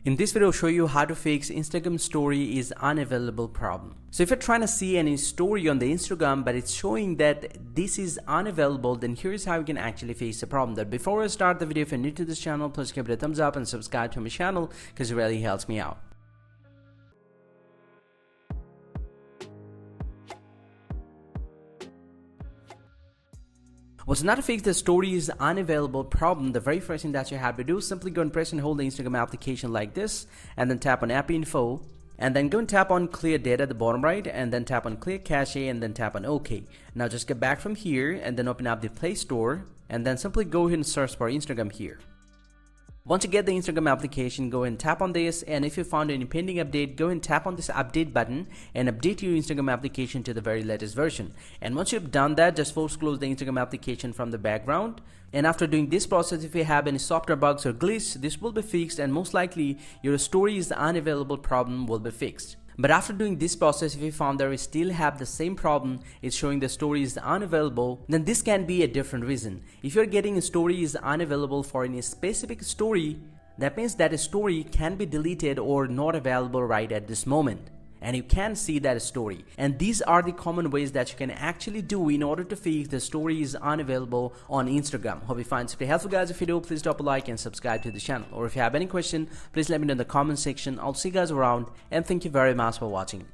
In this video, I'll show you how to fix Instagram story is unavailable problem. So if you're trying to see any story on the Instagram but it's showing that this is unavailable, then here's how you can actually fix the problem. That before I start the video, if you're new to this channel, please give it a thumbs up and subscribe to my channel because it really helps me out. Well, so now to fix the story is unavailable problem, the very first thing that you have to do is simply go and press and hold the Instagram application like this, and then tap on app info, and then go and tap on clear data at the bottom right, and then tap on clear cache, and then tap on OK. Now just get back from here and then open up the Play Store, and then simply go ahead and search for Instagram here. Once you get the Instagram application, go and tap on this, and if you found any pending update, go and tap on this update button and update your Instagram application to the very latest version. And once you've done that, just force close the Instagram application from the background. And after doing this process, if you have any software bugs or glitch, this will be fixed, and most likely your story is unavailable problem will be fixed. But after doing this process, if you found that you still have the same problem, it's showing the story is unavailable, then this can be a different reason. If you're getting a story is unavailable for any specific story, that means that a story can be deleted or not available right at this moment, and you can see that story. And these are the common ways that you can actually do in order to fix the story is unavailable on Instagram. Hope you find it helpful, guys. If you do, please drop a like and subscribe to the channel. Or if you have any question, please let me know in the comment section. I'll see you guys around, and thank you very much for watching.